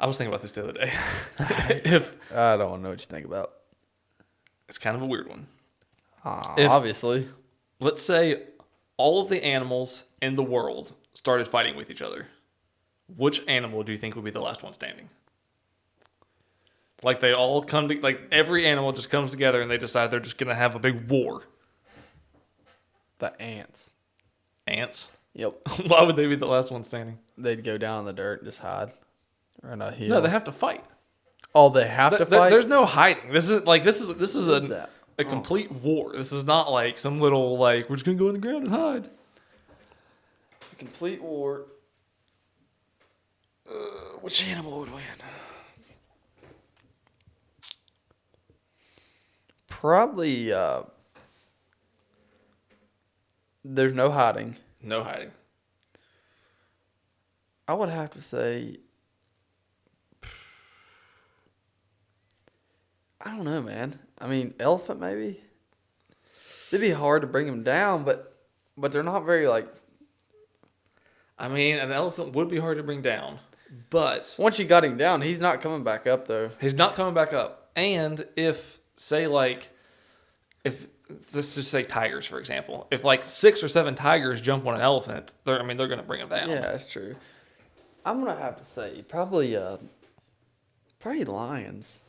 I was thinking about this the other day. I don't know what you think about. It's kind of a weird one. Obviously. Let's say all of the animals in the world started fighting with each other. Which animal do you think would be the last one standing? Like they all come to, like every animal just comes together and they decide they're just going to have a big war. The ants. Ants? Yep. Why would they be the last one standing? They'd go down in the dirt and just hide. Or in a hill. No, they have to fight. Oh, they have to fight? There's no hiding. This is that? a complete war. This is not like some little like we're just gonna go on the ground and hide. A complete war. Which animal would win? Probably. There's no hiding. No hiding. I would have to say. I don't know, man. I mean, elephant maybe. It'd be hard to bring them down, but they're not very like. I mean, an elephant would be hard to bring down, but Once you got him down, he's not coming back up though. he's not coming back up. And if let's just say tigers for example, if like 6 or 7 tigers jump on an elephant, they're going to bring him down. Yeah, that's true. I'm gonna have to say probably lions.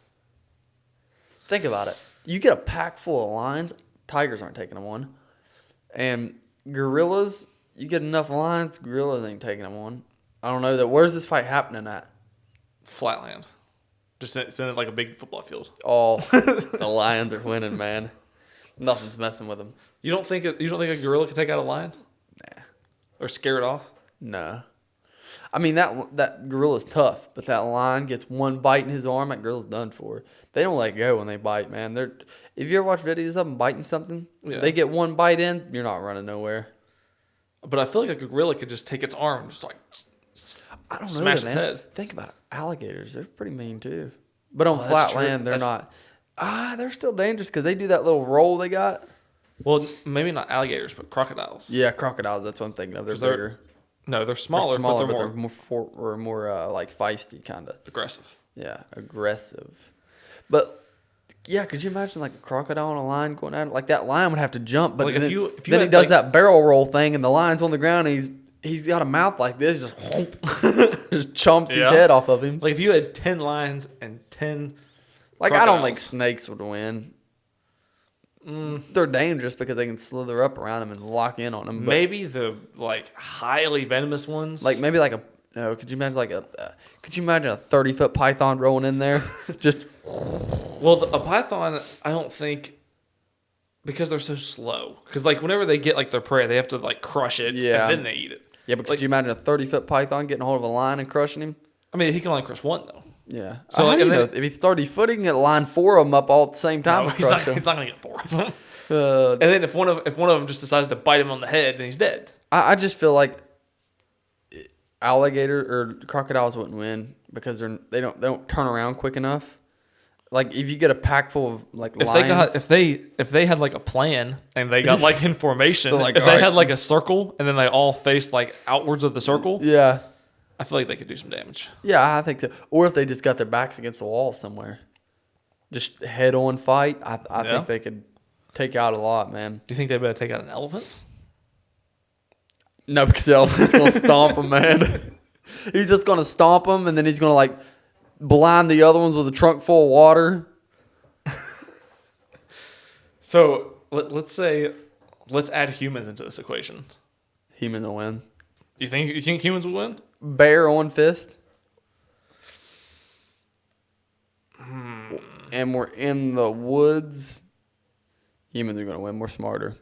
Think about it. You get a pack full of lions, tigers aren't taking them on. And gorillas, you get enough lions, gorillas ain't taking them on. I don't know that. Where's this fight happening at? Flatland. Just it's in like a big football field. Oh, the lions are winning, man. Nothing's messing with them. You don't think a gorilla could take out a lion? Nah. Or scare it off? Nah. I mean, that gorilla's tough, but that lion gets one bite in his arm, that gorilla's done for. They don't let go when they bite, man. If you ever watch videos of them biting something, they get one bite in, you're not running nowhere. But I feel like a gorilla could just take its arm and just like I don't smash know, its man. head. Think about it. Alligators, they're pretty mean too. But on that's flat true. land, they're not. They're still dangerous because they do that little roll they got. Well, maybe not alligators, but crocodiles. Yeah, crocodiles. That's what I'm thinking of. They're bigger. No, they're smaller, but they're more like feisty, kind of aggressive. Yeah, aggressive. But yeah, could you imagine like a crocodile and a lion going at it? Like that lion would have to jump, but like then, if you then he had, does like, that barrel roll thing, and the lion's on the ground. And he's got a mouth like this, just just chomps his head off of him. Like if you had 10 lions and 10 Like crocodiles. I don't think snakes would win. They're dangerous because they can slither up around them and lock in on them. But maybe the like highly venomous ones. like maybe like could you imagine could you imagine a 30-foot python rolling in there? Just well, a python, I don't think, because they're so slow. Because like whenever they get like their prey, they have to like crush it, Yeah. and then they eat it. yeah, but could you imagine a 30-foot python getting a hold of a lion and crushing him? I mean, he can only crush one though. Yeah. So, So like, how do you and know then- if he's 30-foot, he can get line 4 of them up all at the same time No, and he's crush not them. gonna get 4 of them. Uh, And then if one of them just decides to bite him on the head, then he's dead. I just feel like alligator or crocodiles wouldn't win because they don't turn around quick enough. Like if you get a pack full of like lions, If they had like a plan and they got like in formation, They're like, if they "All right." had like a circle and then they all faced like outwards of the circle, yeah, I feel like they could do some damage. yeah, I think so. Or if they just got their backs against the wall somewhere, just head on fight. I think they could take out a lot, man. Do you think they better take out an elephant? No, because the elephant's gonna stomp them, man. He's just gonna stomp them, and then he's gonna like blind the other ones with a trunk full of water. So let's add humans into this equation. Human will win. You think humans will win? Bear on fist. And we're in the woods. Humans are gonna win. We're smarter.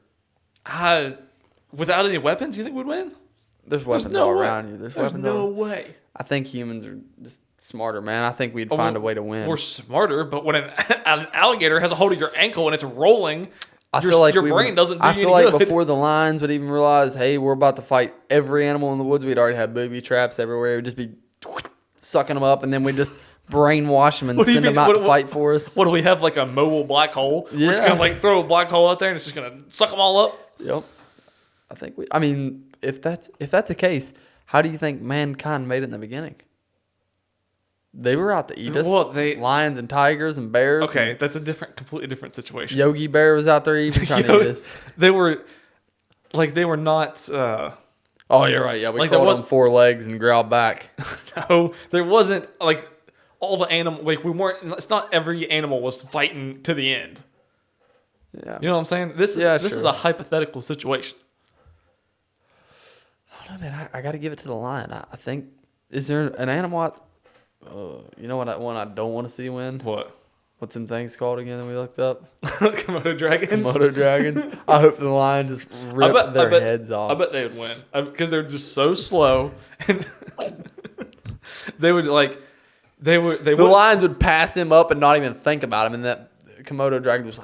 Without any weapons, you think we'd win? There's weapons no all way. around you. There's weapons no all. way. I think humans are just smarter, man. I think we'd find a way to win. We're smarter, but when an alligator has a hold of your ankle and it's rolling, I feel like your brain doesn't do I you feel any like good. before the lions would even realize, hey, we're about to fight every animal in the woods, we'd already have booby traps everywhere. We'd just be sucking them up, and then we'd just brainwash them and What do you send them mean? out What- to what- fight for us. What do we have, like a mobile black hole? We're just Yeah. gonna like throw a black hole out there and it's just gonna suck them all up. Yep. I mean, if that's the case, how do you think mankind made it in the beginning? They were out to eat us. Well, lions and tigers and bears. Okay, and that's a completely different situation. Yogi Bear was out there even trying to eat us. They were not. Oh, you're right. Yeah, we Like, crawled on 4 legs and growled back. No, there wasn't like all the animal. Like we weren't. It's not every animal was fighting to the end. Yeah. You know what I'm saying? This is a hypothetical situation. I don't know, man. I got to give it to the lion. I think. Is there an animal? You know what? One I don't want to see win. What? What's them things called again that we looked up? Komodo dragons. Komodo dragons. I hope the lion just rip their heads off. I bet they would win because they're just so slow, and they would like the lions would pass him up and not even think about him, and that Komodo dragon was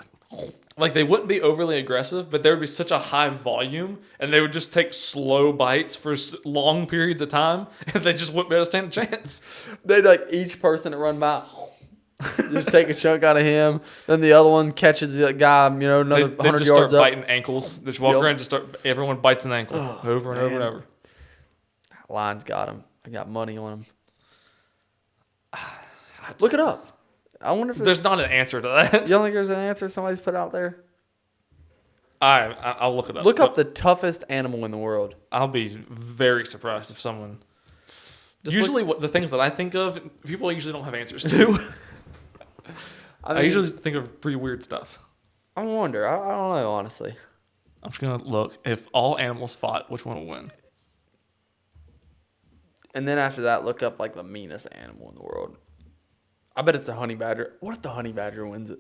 like they wouldn't be overly aggressive, but there would be such a high volume, and they would just take slow bites for long periods of time, and they just wouldn't be able to stand a chance. They'd like each person that run by. Just take a chunk out of him. Then the other one catches the guy, another 100 just yards start up. biting ankles. They just walk around and just start. Everyone bites an ankle over and over and over. Lion's got him. I got money on him. Look it up. I wonder if there's not an answer to that. You don't think there's an answer somebody's put out there? I'll look it up. Look up the toughest animal in the world. I'll be very surprised if someone. Usually, the things that I think of, people usually don't have answers to. I usually think of pretty weird stuff. I wonder. I don't know, honestly. I'm just going to look. If all animals fought, which one would win? And then after that, look up like the meanest animal in the world. I bet it's a honey badger. What if the honey badger wins it?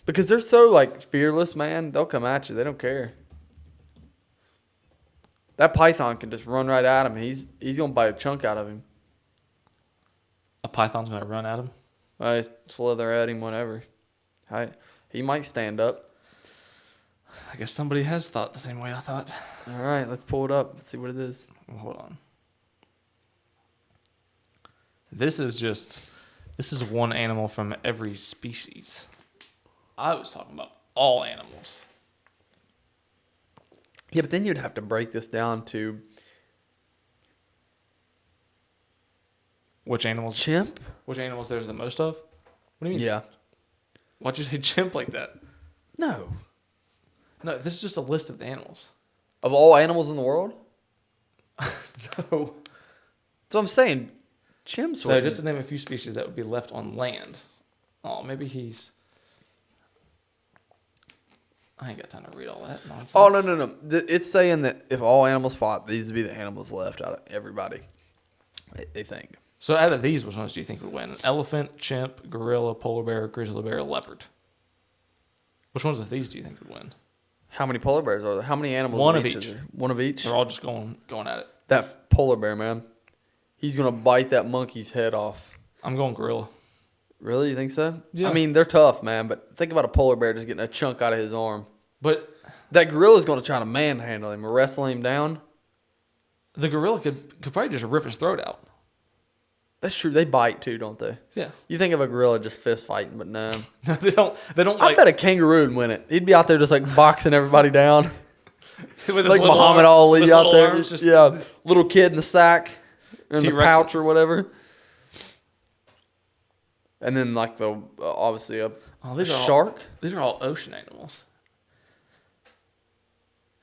Because they're so like fearless, man. They'll come at you. They don't care. That python can just run right at him. He's going to bite a chunk out of him. A python's going to run at him? I slither at him whenever. He might stand up. I guess somebody has thought the same way I thought. All right, let's pull it up. Let's see what it is. Well, hold on. This is one animal from every species. I was talking about all animals. Yeah, but then you'd have to break this down to which animals? Chimp? Which animals there's the most of? What do you mean? Yeah. Why'd you say chimp like that? No. No, this is just a list of the animals. Of all animals in the world? No. So I'm saying chimps. So just to name a few species that would be left on land. Oh, maybe he's... I ain't got time to read all that nonsense. Oh, no. It's saying that if all animals fought, these would be the animals left out of everybody. They think. So out of these, which ones do you think would win? An elephant, chimp, gorilla, polar bear, grizzly bear, leopard. Which ones of these do you think would win? How many polar bears are there? How many animals? One of each. One of each? They're all just going at it. That polar bear, man. He's going to bite that monkey's head off. I'm going gorilla. Really? You think so? Yeah. I mean, they're tough, man, but think about a polar bear just getting a chunk out of his arm. But that gorilla's going to try to manhandle him or wrestle him down. The gorilla could probably just rip his throat out. That's true. They bite too, don't they? Yeah. You think of a gorilla just fist fighting, but no. They don't. I bet a kangaroo would win it. He'd be out there just like boxing everybody down. With like Muhammad Ali out there. Arms, little kid in the sack. Or in the pouch or whatever. And then like obviously a shark. These are all ocean animals.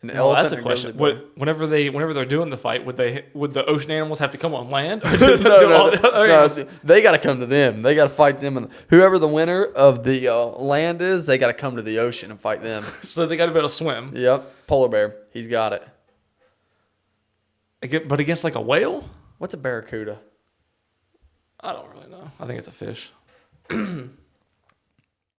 An elephant. That's a question. Whenever they're doing the fight, would the ocean animals have to come on land? Or no, they got to come to them. They got to fight them, and whoever the winner of the land is, they got to come to the ocean and fight them. So they got to be able to swim. Yep, polar bear. He's got it. But against like a whale? What's a barracuda? I don't really know. I think it's a fish.